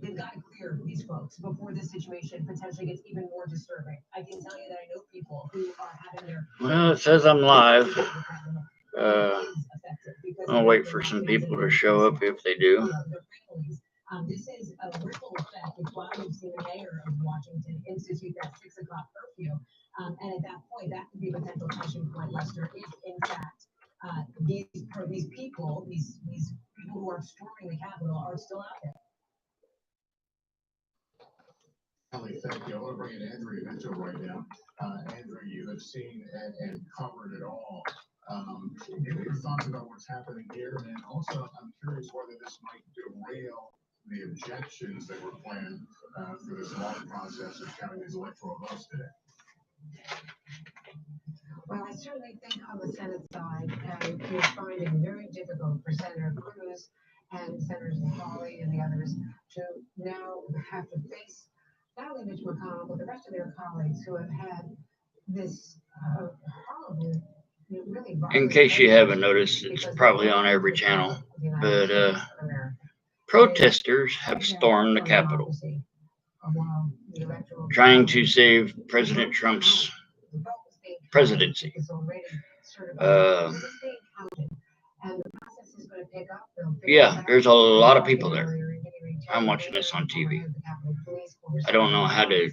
they've got to clear these folks before this situation potentially gets even more disturbing. I can tell you that I know people who are having their Well, it says I'm live. uh, I'll wait for some people to show up if they do. This is a ripple effect. It's why we've seen the mayor of Washington institute that 6 o'clock curfew. And at that point, that could be a potential tension point, Lester, if in fact these people, these people who are storming the Capitol are still out there. Ellie, thank you. I want to bring in Andrea Mitchell right now. Andrea, you have seen and covered it all. Give me your thoughts about what's happening here, and also I'm curious whether this might derail the objections that were planned for this long process of counting these electoral votes today. Well, I certainly think on the Senate side, you're finding it very difficult for Senator Cruz and Senators Hawley and the others to now have to face not only Mitch McConnell, but the rest of their colleagues who have had this horrible, really. In case you haven't noticed, it's probably on every channel, but protesters have stormed the Capitol, trying to save President Trump's presidency. Yeah, there's a lot of people there. I'm watching this on TV. I don't know how to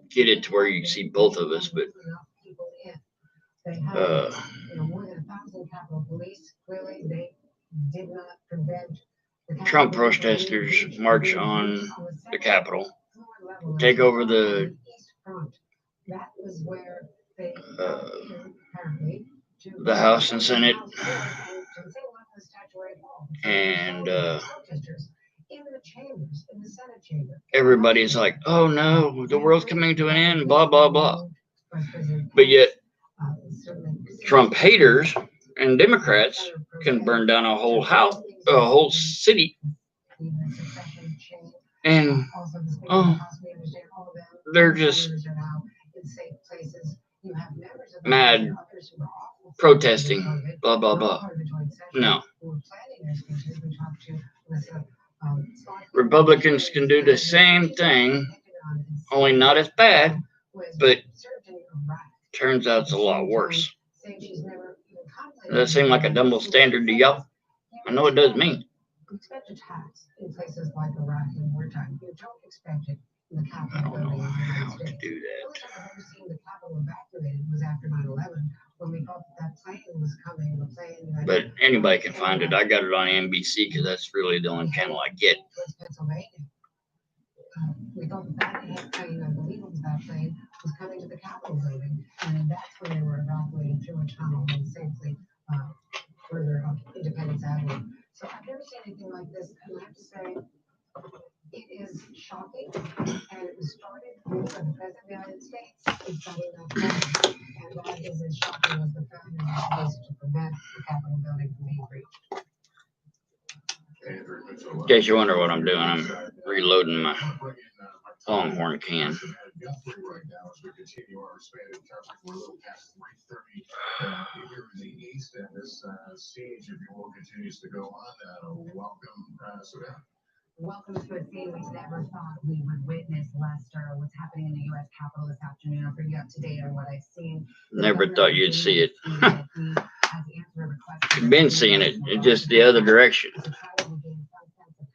get it to where you see both of us, but Trump protesters march on the Capitol, take over the House and Senate, and everybody's like, oh no, the world's coming to an end, blah, blah, blah. But yet, Trump haters and Democrats can burn down a whole house, a whole city, and they're just mad, protesting, blah, blah, blah. No. Republicans can do the same thing, only not as bad, but turns out it's a lot worse. Does that seem like a double standard to y'all? I know it does me. Expect attacks in places like Iraq in wartime. You don't expect it in the Capitol. I don't know how to do that. The only time I've ever seen the Capitol evacuated was after 9/11, when we thought that plane was coming. But anybody can find it. I got it on NBC because that's really the only channel I get. Pennsylvania. We thought that plane, I believe it was that plane, was coming to the Capitol building, and that's when they were evacuating through a tunnel and safely further up Independence Avenue. So I've never seen anything like this, and I have to say, it is shocking, and it was started when the President of the United States is starting that plan, and that is as shocking as the failure of police to prevent the Capitol building from being breached. In case you wonder what I'm doing, I'm reloading my Longhorn can. Right now, as we continue our expanded coverage, we're a little past 3:30 here in the East, and this siege, if you will, continues to go on. Welcome, Savannah. Welcome to a scene we never thought we would witness, Lester. What's happening in the U.S. Capitol this afternoon? I'll bring you up to date on what I've seen. Never thought you'd see it. You've been seeing it, it's just the other direction.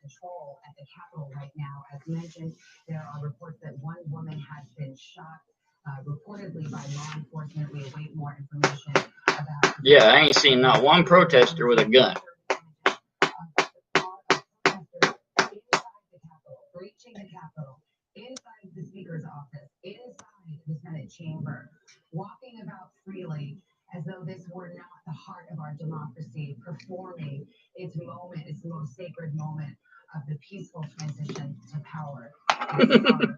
Control at the Capitol right now. As mentioned, there are reports that one woman has been shot, reportedly by law enforcement. We await more information about. Yeah, I ain't seen not one protester with a gun. Breaching the Capitol, inside the Speaker's office, inside the Senate chamber, walking about freely as though this were not the heart of our democracy, performing its moment, its most sacred moment of the peaceful transition to power. Our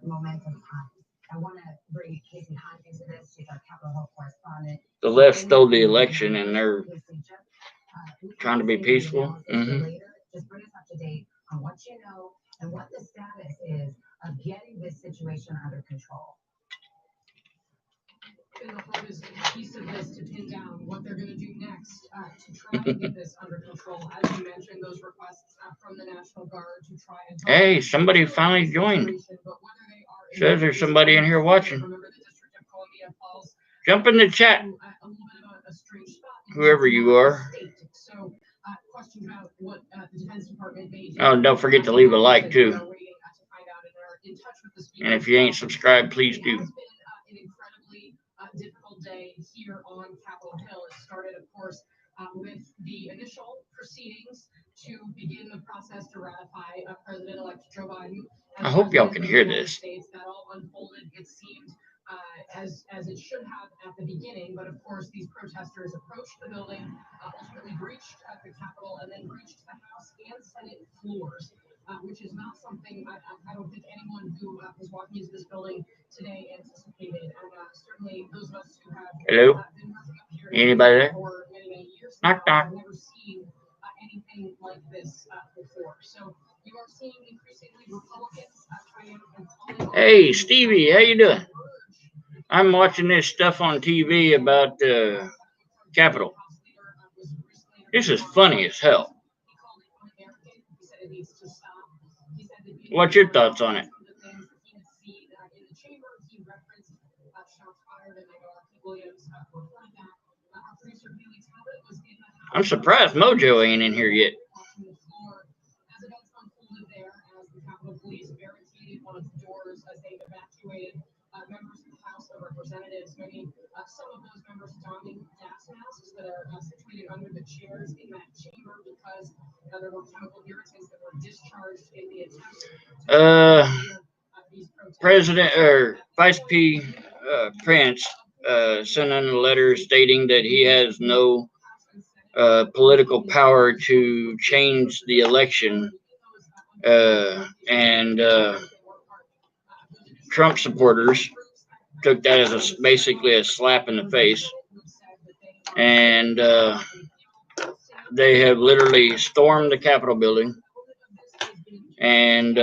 momentum times. I want to bring Casey Hunt into this. She's our Capitol Hill correspondent. The left stole the election and they're trying to be peaceful. Just bring us up to date on what you know and what the status is of getting this situation under control. been the hardest piece of this to pin down what they're going to do next to try and get this under control. As you mentioned, those requests from the National Guard to try and Hey, somebody finally joined. Says there's somebody in here watching. Jump in the chat, whoever you are. Oh, don't forget to leave a like too. And if you ain't subscribed, please do. An incredibly difficult day here on Capitol Hill. It started, of course, with the initial proceedings to begin the process to ratify President-elect Joe Biden. I hope y'all can hear this. That all unfolded, it seemed, as it should have at the beginning. But of course, these protesters approached the building, ultimately breached the Capitol, and then breached the House and Senate floors. Which is not something I don't think anyone who was walking into this building today anticipated. And certainly those of us who have Hello? been working up here Anybody there? for many years Knock, now, knock. have never seen anything like this before. So you are seeing increasingly Republicans trying and calling. Hey, Stevie, how you doing? I'm watching this stuff on TV about the Capitol. This is funny as hell. What's your thoughts on it? I'm surprised Mojo ain't in here yet. Members of the House of Representatives, maybe some of those members donning gas masks that are situated under the chairs in that chamber because there were chemical irritants that were discharged in the attempt. President or Vice P. Pence sent in a letter stating that he has no political power to change the election, and Trump supporters took that as basically a slap in the face, and they have literally stormed the Capitol building, and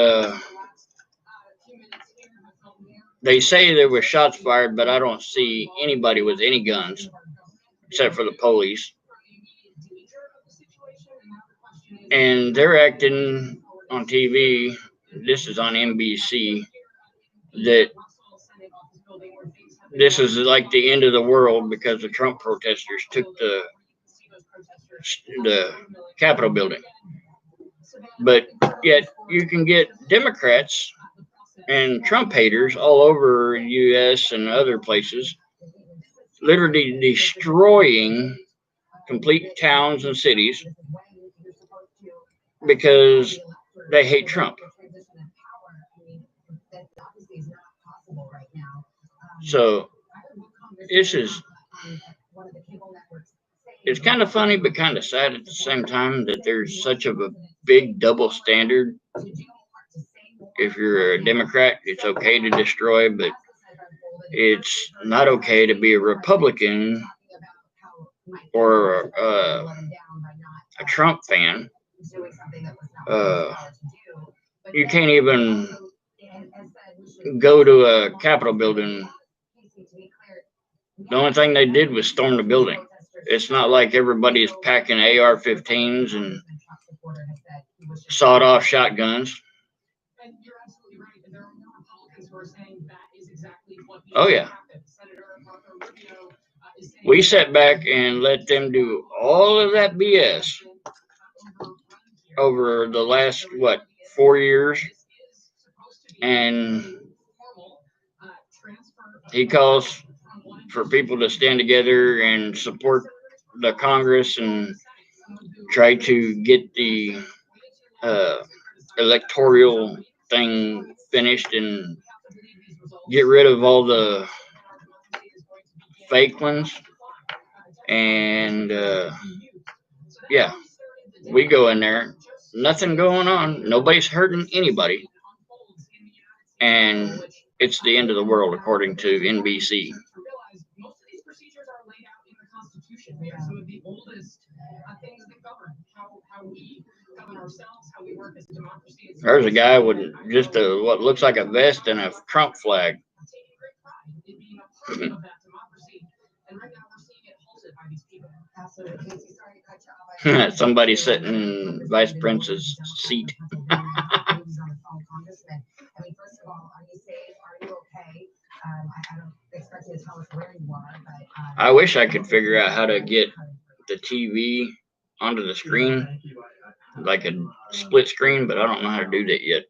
they say there were shots fired, but I don't see anybody with any guns except for the police. And they're acting on TV, this is on NBC, that this is like the end of the world because the Trump protesters took the Capitol building. But yet you can get Democrats and Trump haters all over the U.S. and other places literally destroying complete towns and cities because they hate Trump. So it's kind of funny but kind of sad at the same time that there's such a big double standard. If you're a Democrat, it's okay to destroy, but it's not okay to be a Republican or a Trump fan. You can't even go to a Capitol building. The only thing they did was storm the building. It's not like everybody's packing AR-15s and sawed-off shotguns. Oh, yeah. We sat back and let them do all of that BS over the last, 4 years. And he calls for people to stand together and support the Congress and try to get the electoral thing finished and get rid of all the fake ones. And yeah, we go in there, nothing going on, nobody's hurting anybody, and it's the end of the world according to NBC. There's a guy with just what looks like a vest and a Trump flag. And right now we're seeing it halted by these people. Absolutely. Casey, sorry to cut you off. Somebody sitting in Vice Prince's seat. I mean, first of all, are you safe? Are you okay? I don't expect you to tell us where you are, but I wish I could figure out how to get the TV onto the screen, like a split screen, but I don't know how to do that yet.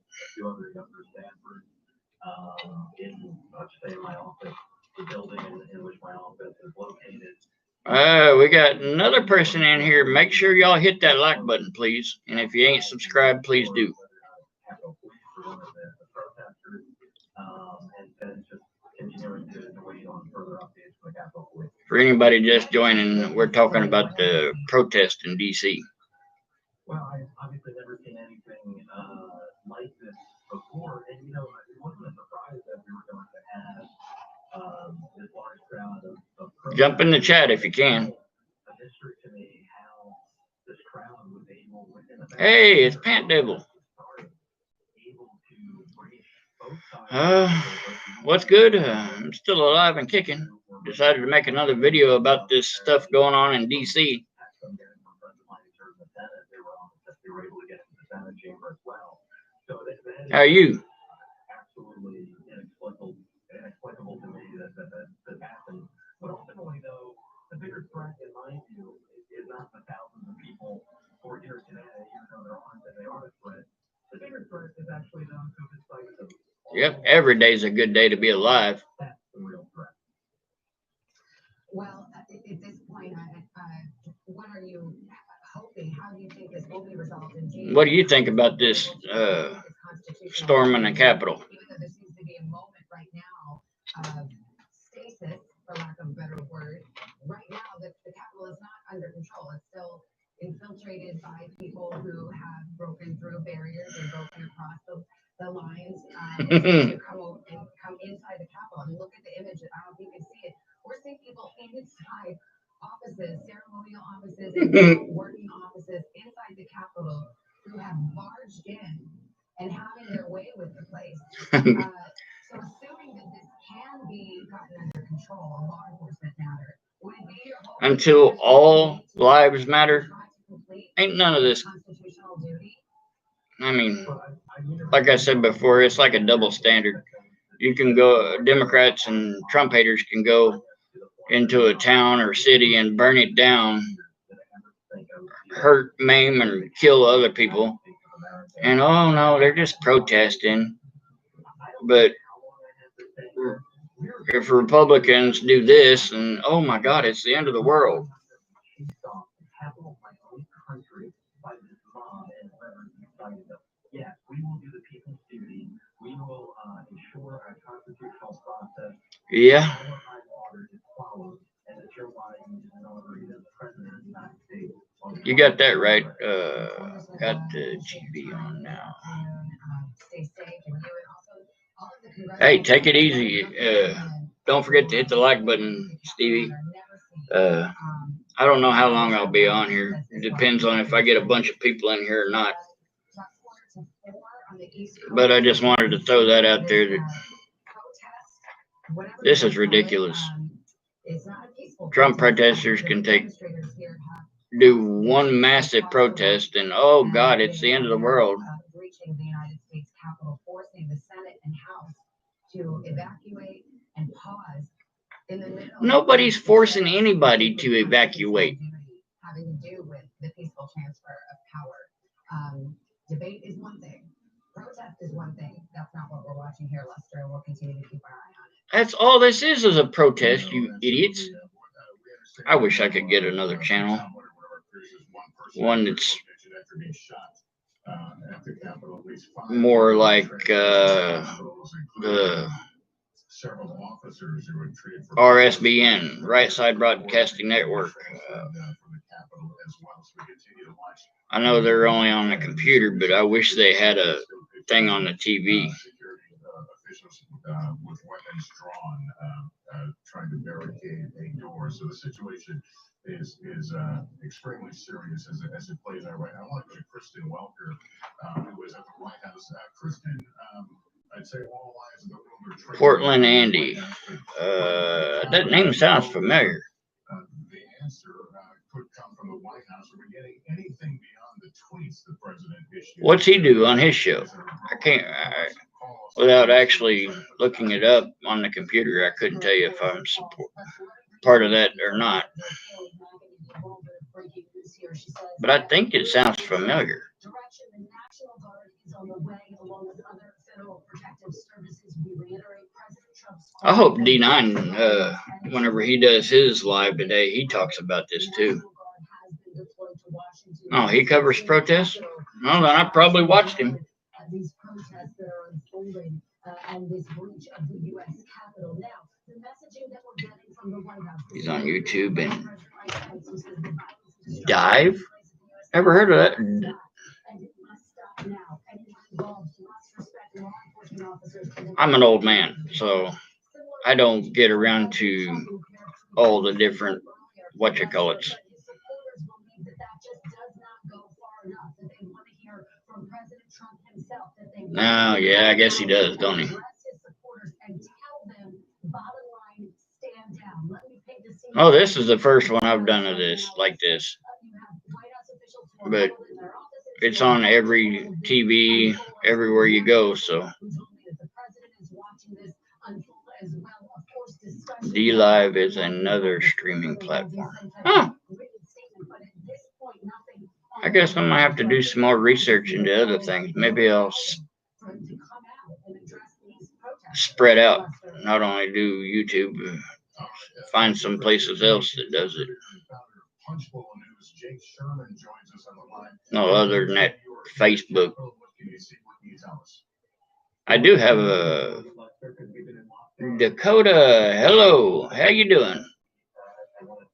We got another person in here. Make sure y'all hit that like button, please. And if you ain't subscribed, please do. For anybody just joining, we're talking about the protest in D.C. Well, I've obviously never seen anything like this before, and it wasn't a surprise that we were going to have this large crowd of Jump in the chat if you can. A mystery to me how this crowd was able, within a Hey, it's Pant Devil. What's good? I'm still alive and kicking. Decided to make another video about this stuff going on in D.C. How are you? Absolutely inexplicable to me that happened. But ultimately, though, the bigger threat, in my view, is not the thousands of people who are here today, even though they are a threat. The bigger threat is actually the COVID cycle. Yep, every day's a good day to be alive. That's the real threat. well, at this point, what are you hoping? How do you think this will be resolved in January? What do you think about this storming the Capitol? Even though there seems to be a moment right now of stasis, for lack of a better word, right now the Capitol is not under control. It's still infiltrated by people who have broken through barriers and broken across the lines to come inside the Capitol. I mean, look at the image. I don't think you can see it. We're seeing people inside offices, ceremonial offices, and working offices inside the Capitol who have barged in and having their way with the place. So assuming that this can be gotten under control, a law enforcement matter, would it be your hope Until all lives matter, ain't none of this. constitutional duty? I mean, like I said before, it's like a double standard. You can go, Democrats and Trump haters can go into a town or city and burn it down, hurt, maim, and kill other people. And oh no, they're just protesting. But if Republicans do this, and oh my God, it's the end of the world. Yes, we will do the people's duty. We will ensure a constitutional process. Yeah. You got that right. Got the TV on now. Hey, take it easy. Don't forget to hit the like button, Stevie. I don't know how long I'll be on here. It depends on if I get a bunch of people in here or not. But I just wanted to throw that out there. That this is ridiculous. Trump protesters can do one massive protest and oh God, it's the end of the world. Reaching the United States Capitol, forcing the Senate and House to evacuate and pause in the middle. Nobody's forcing anybody to evacuate. Having to do with the peaceful transfer of power. Debate is one thing. Protest is one thing. That's not what we're watching here, Lester. We'll continue to keep our eye on it. That's all this is a protest, you idiots. I wish I could get another channel. One that's more like the RSBN, Right Side Broadcasting Network. I know they're only on the computer, but I wish they had a thing on the TV. With weapons drawn, trying to barricade a door. So the situation is extremely serious as it plays out right now. I want to go to Kristen Welker, who was at the White House. Kristen, I'd say all eyes in the room are Portland Andy. That name sounds familiar. So we're getting anything beyond the tweets the president issued. What's he do on his show? Without actually looking it up on the computer, I couldn't tell you if I'm part of that or not. But I think it sounds familiar. I hope D9, whenever he does his live today, he talks about this too. Oh, he covers protests? Well, then I probably watched him. These protests that are unfolding and this breach of the U.S. Capitol. Now, the messaging that we're getting from the White House. He's on YouTube and Dive. Ever heard of that? I'm an old man, so I don't get around to all the different whatchamacallits. Oh, yeah, I guess he does, don't he? Oh, this is the first one I've done of this, like this. But it's on every TV, everywhere you go, so. DLive is another streaming platform. Huh. I guess I'm gonna have to do some more research into other things. Maybe I'll spread out, not only do YouTube, find some places else that does it. No, other than that, Facebook. I do have a Dakota. Hello, how you doing?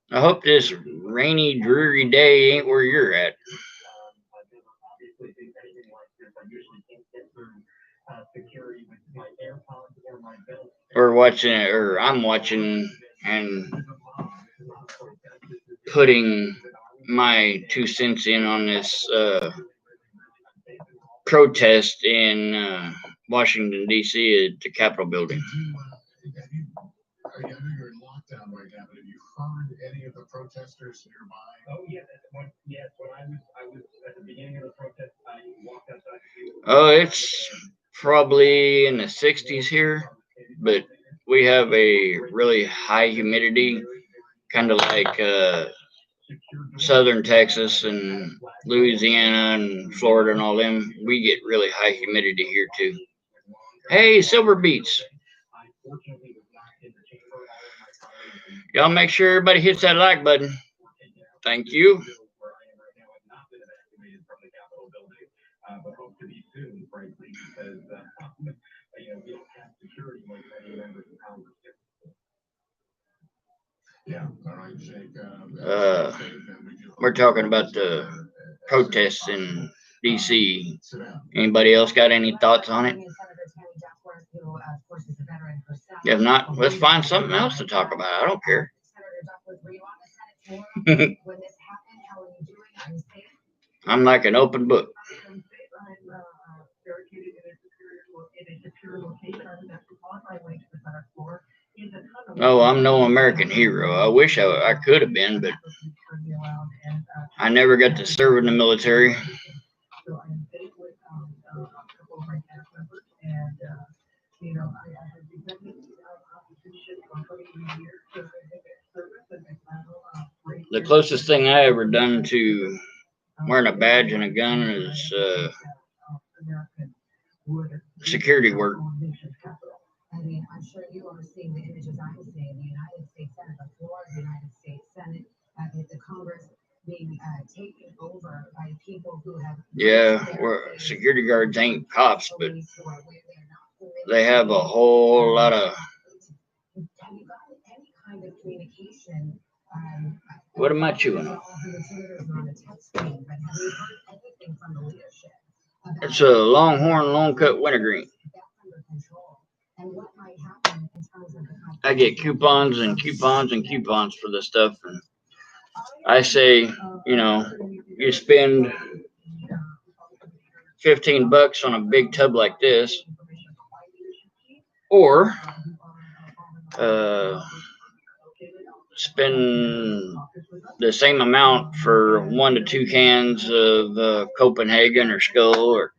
I hope this rainy, dreary day ain't where you're at. We're watching it, or I'm watching and putting my 2 cents in on this protest in Washington, D.C. at the Capitol building. I know you're in lockdown right now, but have you heard any of the protesters nearby? Oh, yeah. When I was at the beginning of the protest, I walked outside. Oh, it's probably in the 60s here, but we have a really high humidity, kind of like southern Texas and Louisiana and Florida and all them. We get really high humidity here too. Hey, Silver Beats. Y'all make sure everybody hits that like button. Thank you. We're talking about the protests in D.C. Anybody else got any thoughts on it? If not, let's find something else to talk about. I don't care. I'm like an open book. Oh, I'm no American hero. I wish I could have been, but I never got to serve in the military. The closest thing I ever done to wearing a badge and a gun is security work. I mean, I'm sure you are seeing the images I'm seeing in the United States Senate, the floor of the United States Senate, the Congress being taken over by people who have. Yeah, security guards ain't cops, but they have a whole lot of. What am I chewing on? It's a Longhorn Long Cut Wintergreen. I get coupons and coupons and coupons for this stuff, and I say, you spend $15 on a big tub like this, or spend the same amount for 1 to 2 cans of Copenhagen or Skull or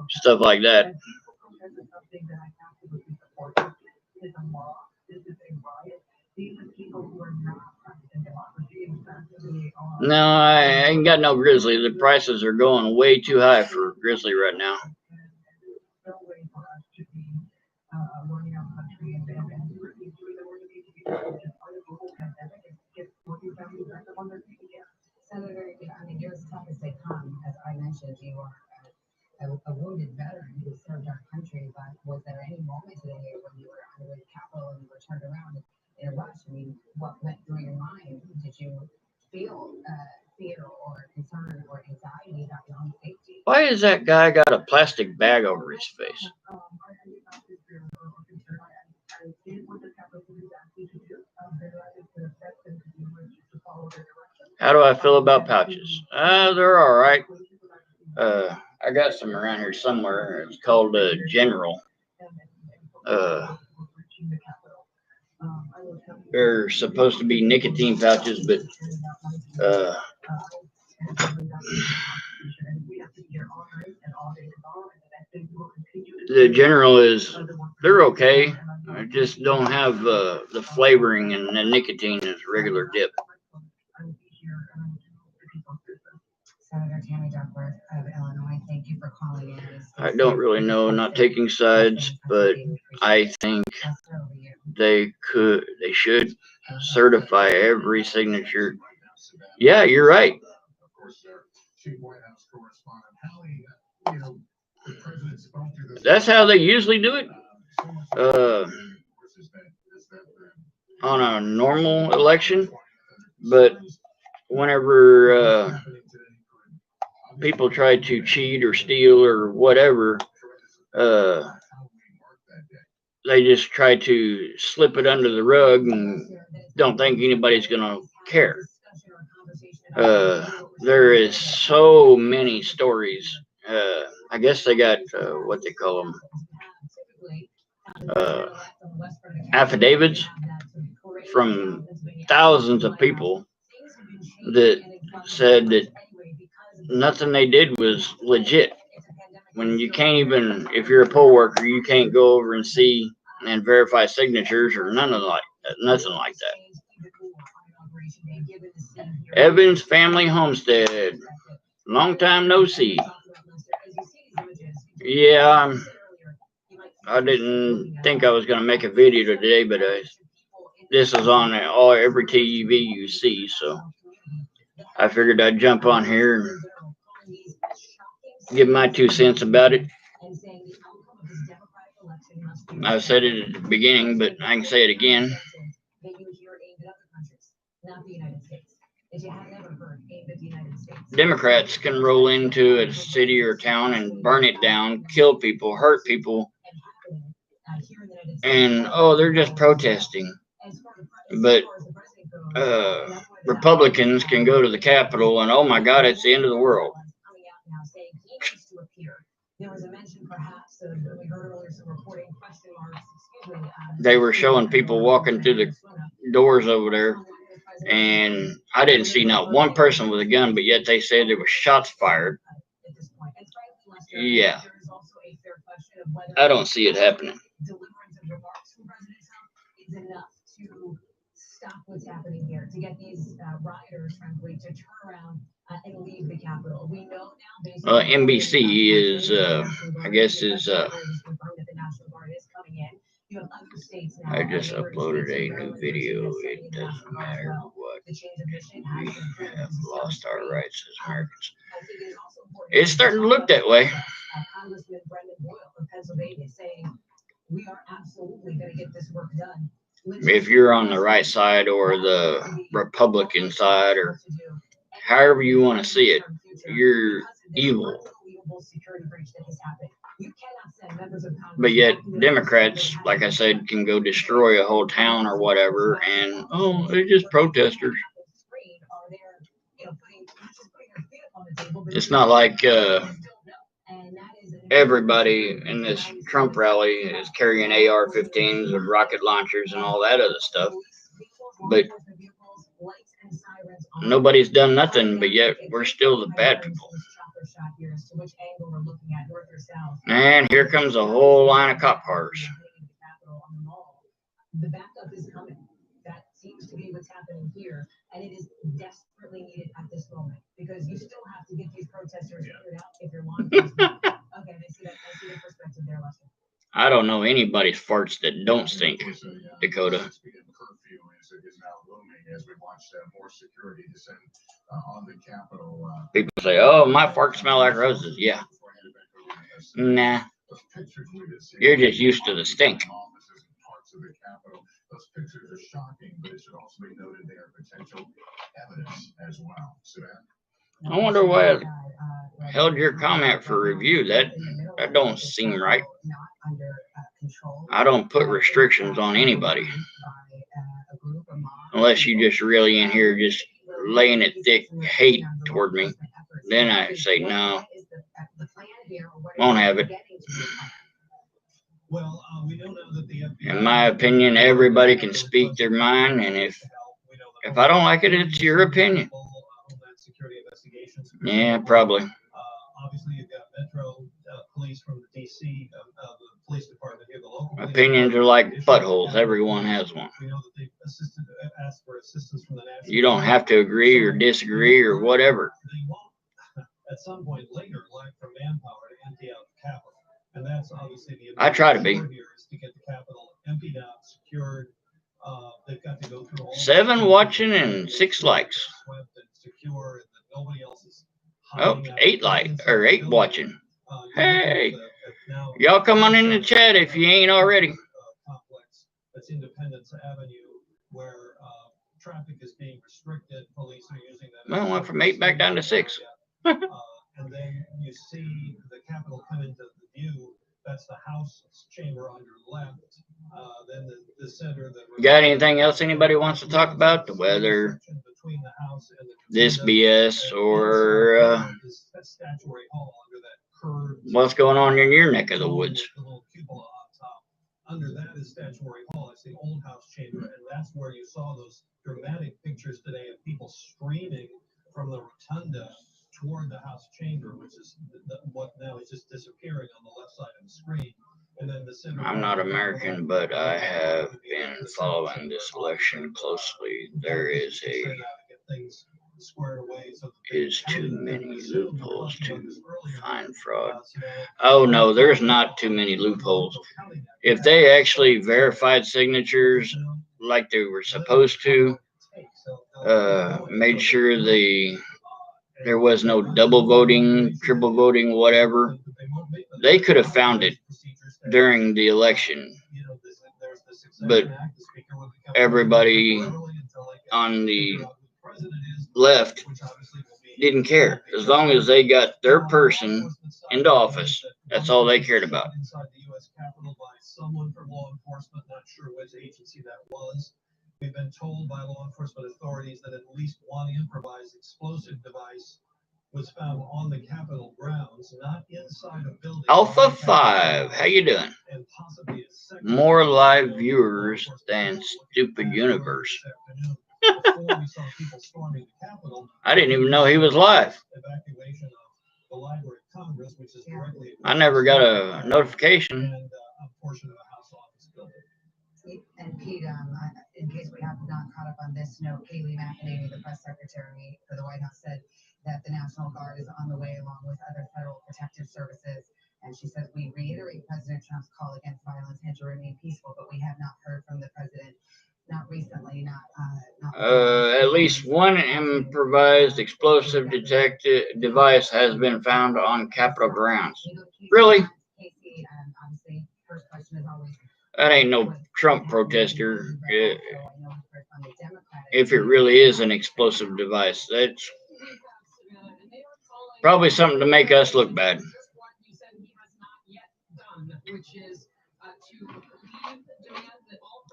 stuff like that. No, I ain't got no Grizzly. The prices are going way too high for Grizzly right now. Senator, I mean, you're as tough as they come. As I mentioned, you are a wounded veteran who served our country, but was there any moment today when you were under the Capitol and you were turned around in a rush? I mean, what went through your mind? Did you feel fear or concern or anxiety about your own safety? Why has that guy got a plastic bag over his face? How do I feel about pouches? They're all right. I got some around here somewhere. It's called General. They're supposed to be nicotine pouches, but the General they're okay. I just don't have the flavoring and the nicotine as regular dip. Senator Tammy Duckworth of Illinois, thank you for calling in. I don't really know, not taking sides, but I think they should certify every signature. Yeah, you're right. That's how they usually do it. On a normal election, but whenever people try to cheat or steal or whatever, they just try to slip it under the rug and don't think anybody's gonna care. There is so many stories. I guess they got what they call them, affidavits from thousands of people that said that nothing they did was legit. When you can't even, if you're a poll worker, you can't go over and see and verify signatures or nothing like that. Evans Family Homestead, long time no see. Yeah, I didn't think I was gonna make a video today, but this is on every TV you see, so I figured I'd jump on here and give my 2 cents about it. I said it at the beginning, but I can say it again. Democrats can roll into a city or town and burn it down, kill people, hurt people, and they're just protesting. But Republicans can go to the Capitol and, oh my God, it's the end of the world. They were showing people walking through the doors over there, and I didn't see not one person with a gun, but yet they said there was shots fired. Yeah, I don't see it happening. Stop what's happening here, to get these rioters, frankly, to turn around and leave the Capitol. We know now. NBC is, I guess, I just uploaded a new video. It doesn't matter what. We have lost our rights as Americans. It's starting to look that way. Congressman Brendan Boyle of Pennsylvania saying we are absolutely going to get this work done. If you're on the right side or the Republican side or however you want to see it, you're evil. But yet Democrats, like I said, can go destroy a whole town or whatever, and they're just protesters. It's not like everybody in this Trump rally is carrying AR-15s and rocket launchers and all that other stuff. but nobody's done nothing, but yet we're still the bad people. And here comes a whole line of cop cars. The backup is coming. That seems to be what's happening here, and it is desperately needed at this moment because you still have to get these protesters cleared out if you're law enforcement. Okay, I see the perspective there, Lester. I don't know anybody's farts that don't stink, Dakota. Curfew is now looming as we watch more security descend on the Capitol. People say, "Oh, my farts smell like roses." Yeah. Nah. You're just used to the stink. Those pictures are shocking, but it should also be noted they are potential evidence as well. Savannah? I wonder why it held your comment for review. That don't seem right. I don't put restrictions on anybody. Unless you just really in here just laying it thick hate toward me. Then I say no. Won't have it. In my opinion, everybody can speak their mind, and if I don't like it, it's your opinion. Yeah, probably. Obviously, you've got Metro Police from the DC, the police department here, the local. Opinions are like buttholes. Everyone has one. We know that they've asked for assistance from the national. You don't have to agree or disagree or whatever. They won't, at some point later, lack for manpower to empty out the Capitol. And that's obviously the I try to be. Here is to get the Capitol emptied out, secured. They've got to go through all 7 watching and 6 likes. Swept and secure, and that nobody else is. Oh, 8 watching. Hey, y'all come on in the chat if you ain't already. Complex that's Independence Avenue, where traffic is being restricted. Police are using that. Well, went from 8 back down to 6. And then you see the Capitol come into the view. That's the House chamber on your left. Then the center. Got anything else anybody wants to talk about? The weather, this BS, or what's going on in your neck of the woods? Under that is Statuary Hall. It's the old House chamber, and that's where you saw those dramatic pictures today of people streaming from the rotunda toward the House chamber, which is what now is just disappearing on the left side of the screen. And then the center. I'm not American, but I have been following this election closely. There is too many loopholes to find fraud. Oh no, there's not too many loopholes. If they actually verified signatures like they were supposed to, made sure there was no double voting, triple voting, whatever, they could have found it during the election. But everybody on the left didn't care. As long as they got their person into office, that's all they cared about. Inside the U.S. Capitol by someone from law enforcement, not sure which agency that was. We've been told by law enforcement authorities that at least one improvised explosive device was found on the Capitol grounds, not inside a building. Alpha 5, how you doing? More live viewers than Stupid Universe. I didn't even know he was live. I never got a notification. And Pete, in case we have not caught up on this note, Kayleigh McEnany, the press secretary for the White House, said that the National Guard is on the way along with other federal protective services. And she says, we reiterate President Trump's call against violence and to remain peaceful, but we have not heard from the president. Not recently, at least one improvised explosive device has been found on Capitol grounds. Really? That ain't no Trump protester. If it really is an explosive device, that's probably something to make us look bad.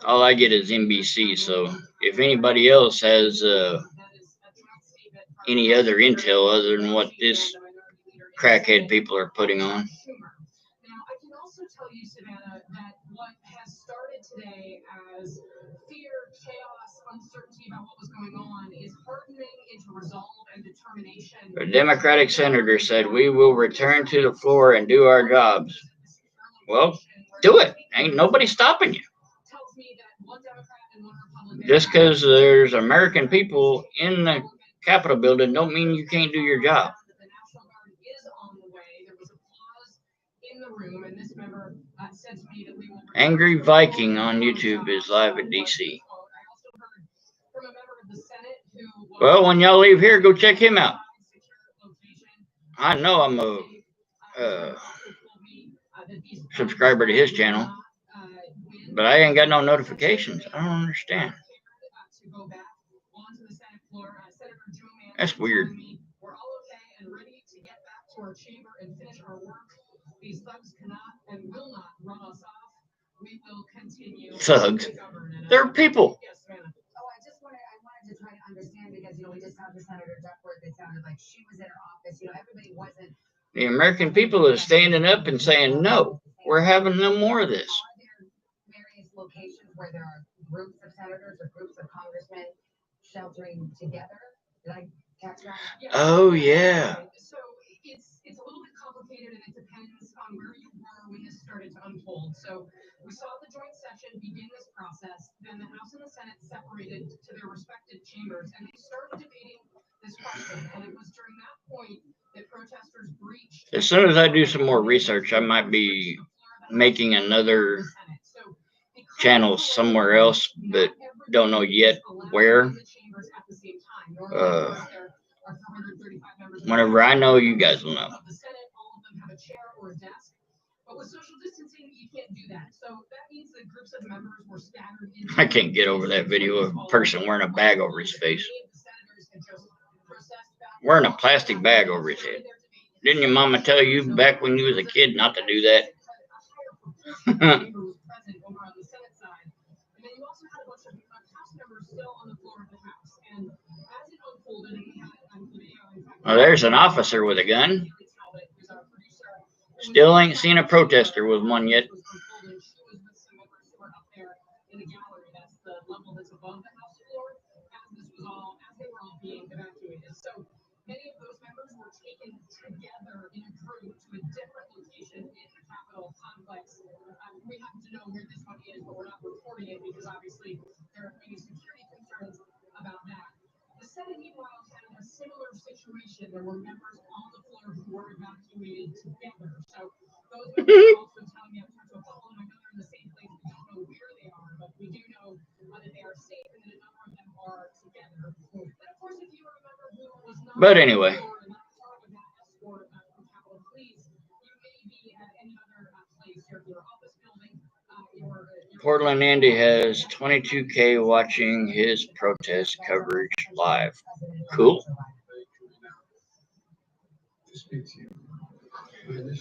All I get is NBC, so if anybody else has any other intel other than what this crackhead people are putting on. Now, I can also tell you, Savannah, that what has started today as fear, chaos, uncertainty about what was going on is hardening into resolve and determination. A Democratic senator said, "We will return to the floor and do our jobs." Well, do it. Ain't nobody stopping you. Tells me that one Democrat and one Republican. Just because there's American people in the Capitol building don't mean you can't do your job. The National Guard is on the way. There was applause in the room, and this member said to me that we will. Angry Viking on YouTube is live at DC. I also heard from a member of the Senate who. Well, when y'all leave here, go check him out. I know I'm a subscriber to his channel, but I ain't got no notifications. I don't understand. That's weird. We're all okay and ready to get back to our chamber and finish our work. These thugs cannot and will not run us off. We will continue. Thugs. They're people. Yes, ma'am. Oh, I wanted to try to understand because, we just had the Senator Duckworth. It sounded like she was in her office. Everybody wasn't. The American people is standing up and saying, no, we're having no more of this. Are there various locations where there are groups of senators or groups of congressmen sheltering together? Did I catch that? Oh, yeah. So it's a little bit complicated, and it depends on where you were when this started to unfold. So we saw the joint session begin this process. Then the House and the Senate separated to their respective chambers, and they started debating this question. And it was during that point that protesters breached. As soon as I do some more research, I might be making another channel somewhere else, but don't know yet where. Whenever I know, you guys will know. But with social distancing, you can't do that. So that means that groups of members were scattered. I can't get over that video of a person wearing a bag over his face. Wearing a plastic bag over his head. Didn't your mama tell you back when you was a kid not to do that? Well, there's an officer with a gun. Still ain't seen a protester with one yet. So many of those members were taken together in a group to a different location in the Capitol complex. We happen to know where this one is, but we're not reporting it because obviously there are many security concerns about that. The Senate, meanwhile, had a similar situation. There were members on the floor who were evacuated together. So those members are also telling me, I've talked to a couple of them, I know they're in the same place. We don't know where they are, but we do know that they are safe and that a number of them are together. But of course, if you remember who was not. But anyway. Portland Andy has 22K watching his protest coverage live. Cool.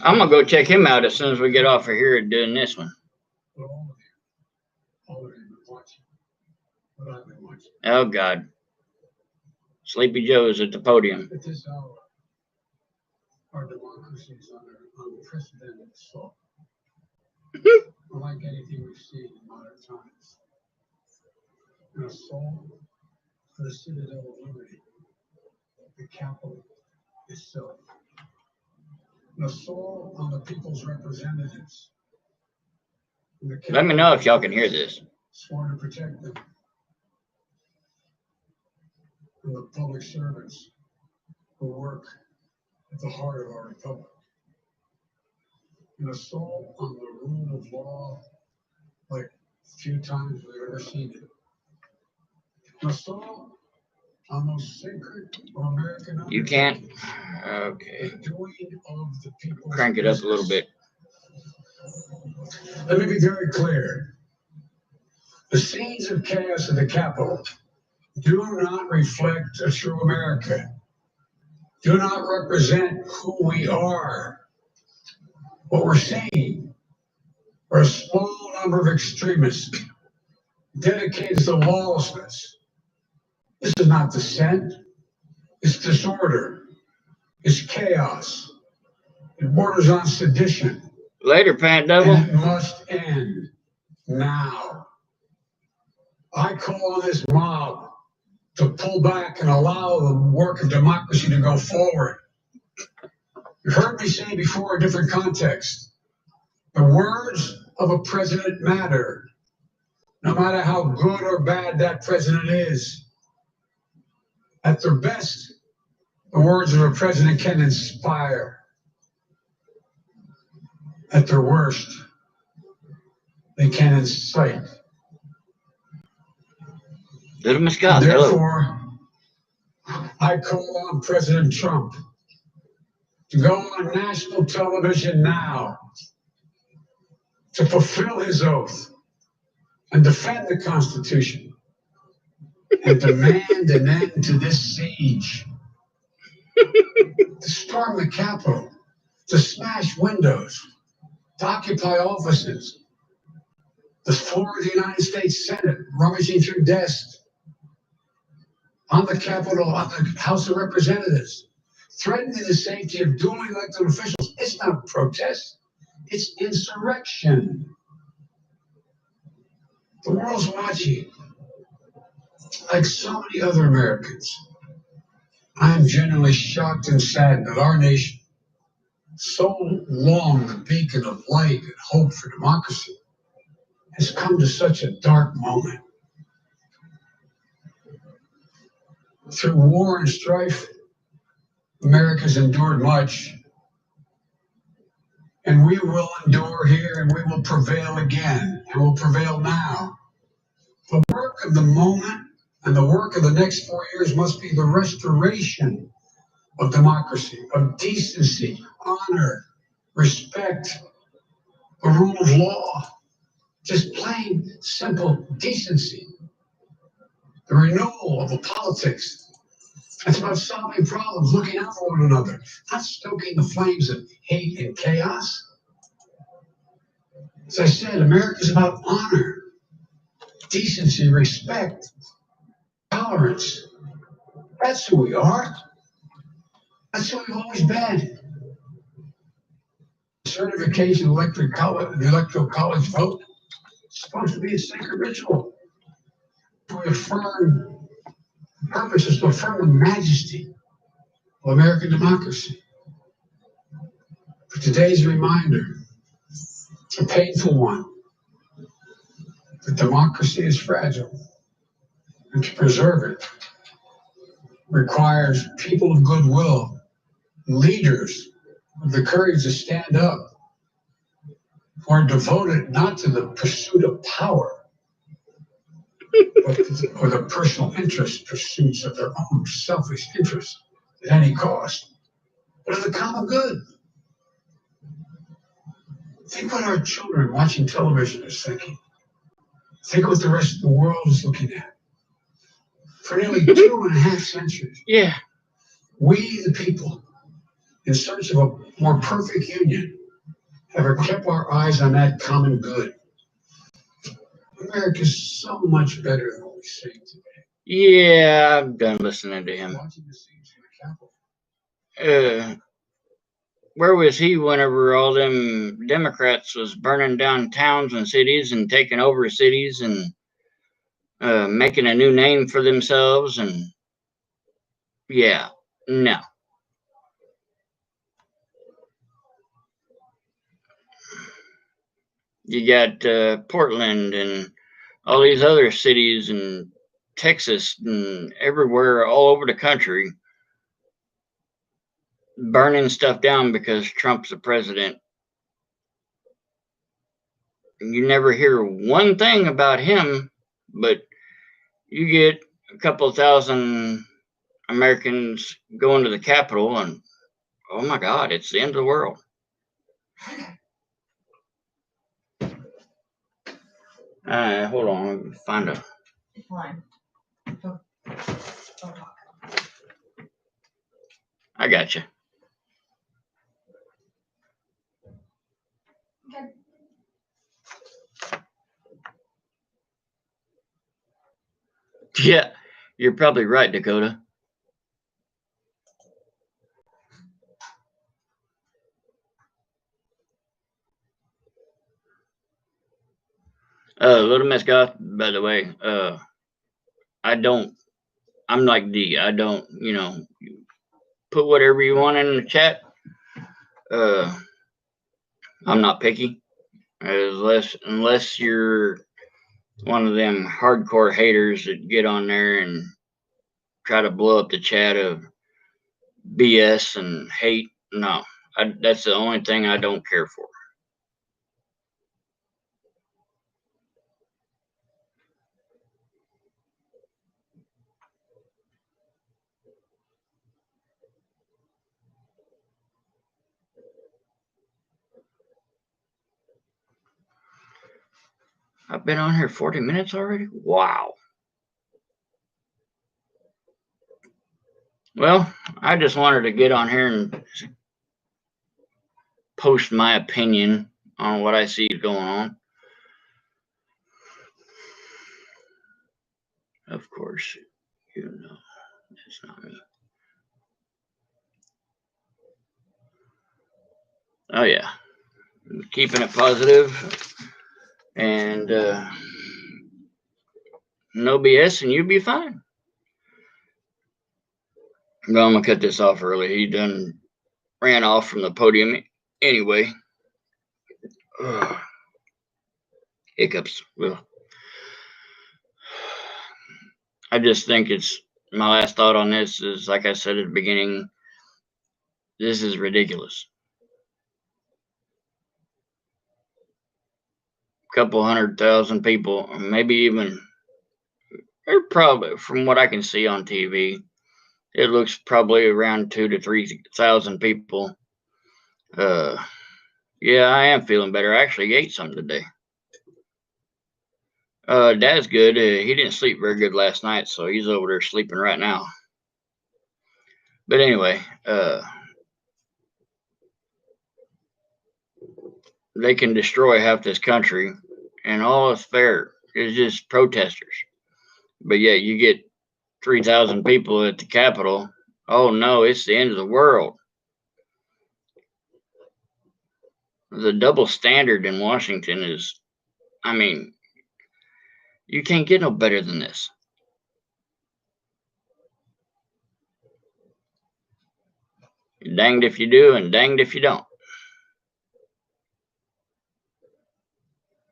I'm going to go check him out as soon as we get off of here and doing this one. Oh, God. Sleepy Joe's at the podium. At this hour, our democracy is under unprecedented assault. Unlike anything we've seen in modern times. An assault for the citadel of liberty, the Capitol itself. An assault on the people's representatives. Let me know if y'all can hear this. Sworn to protect them. And the public servants who work at the heart of our republic. An assault on the rule of law like few times we've ever seen it. An assault on those sacred American. You can't? Okay. The doing of the people's Crank it up a little bit. Let me be very clear. The scenes of chaos in the Capitol do not reflect a true America. Do not represent who we are. What we're seeing are a small number of extremists dedicated to lawlessness. This is not dissent. It's disorder. It's chaos. It borders on sedition. Later, Pat Double. And it must end. now. I call on this mob to pull back and allow the work of democracy to go forward. You heard me say before in different contexts, the words of a president matter, no matter how good or bad that president is. At their best, the words of a president can inspire. At their worst, they can incite. Little Miss Goth, hello. Therefore, I call on President Trump to go on national television now to fulfill his oath and defend the Constitution and demand an end to this siege, to storm the Capitol, to smash windows, to occupy offices, the floor of the United States Senate, rummaging through desks, on the Capitol, on the House of Representatives, threatening the safety of duly elected officials. It's not a protest, it's insurrection. The world's watching. Like so many other Americans, I am genuinely shocked and saddened that our nation, so long the beacon of light and hope for democracy, has come to such a dark moment. Through war and strife, America's endured much, and we will endure here, and we will prevail again, and will prevail now. The work of the moment and the work of the next 4 years must be the restoration of democracy, of decency, honor, respect, the rule of law, just plain, simple decency. The renewal of the politics. It's about solving problems, looking out for one another, not stoking the flames of hate and chaos. As I said, America is about honor, decency, respect, tolerance. That's who we are. That's who we've always been. Certification, the electoral college vote, is supposed to be a sacred ritual. To affirm purpose is to affirm the majesty of American democracy. But today's reminder, a painful one, that democracy is fragile, and to preserve it requires people of goodwill, leaders with the courage to stand up, who are devoted not to the pursuit of power, or the personal interest pursuits of their own selfish interests at any cost, but of the common good. Think what our children watching television is thinking. Think what the rest of the world is looking at. For nearly 2.5 centuries, Yeah. we, the people, in search of a more perfect union, have kept our eyes on that common good. America is so much better than what we see today. Yeah, I'm done listening to him. Watching the siege in the Capitol. Where was he whenever all them Democrats was burning down towns and cities and taking over cities and making a new name for themselves? And yeah, no. You got Portland and all these other cities and Texas and everywhere all over the country burning stuff down because Trump's the president. You never hear one thing about him, but you get a couple of thousand Americans going to the Capitol and oh my God, it's the end of the world. Hold on, let me find a Line. I got you. Okay. Yeah, you're probably right, Dakota. Little Miss Goth, by the way, I'm like D. I don't, put whatever you want in the chat. I'm not picky. Unless you're one of them hardcore haters that get on there and try to blow up the chat of BS and hate. No, that's the only thing I don't care for. I've been on here 40 minutes already? Wow. Well, I just wanted to get on here and post my opinion on what I see going on. Of course, it's not me. Oh, yeah. Keeping it positive and no BS, and you'll be fine. Well, I'm going to cut this off early. He done ran off from the podium anyway. Hiccups. Well, I just think it's my last thought on this is, like I said at the beginning, this is ridiculous. Couple 100,000 people, maybe even, or probably from what I can see on TV, it looks probably around 2,000 to 3,000 people. Yeah, I am feeling better. I actually ate something today. Dad's good. He didn't sleep very good last night, so he's over there sleeping right now. But anyway, they can destroy half this country, and all it's fair is just protesters. But yeah, you get 3,000 people at the Capitol. Oh no, it's the end of the world. The double standard in Washington is, I mean, you can't get no better than this. You're danged if you do and danged if you don't.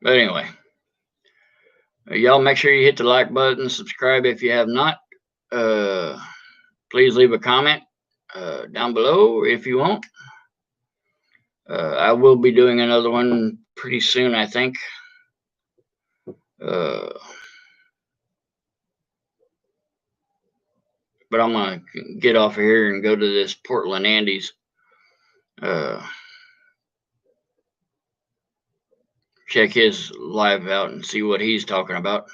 But anyway, y'all make sure you hit the like button, subscribe if you have not. Please leave a comment down below if you want. I will be doing another one pretty soon, I think. But I'm going to get off of here and go to this Portland Andy's. Check his live out and see what he's talking about.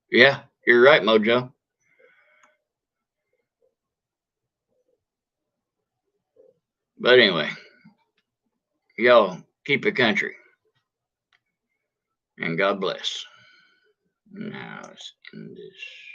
Yeah, you're right, Mojo. But anyway, y'all keep it country. And God bless. Now let's end this.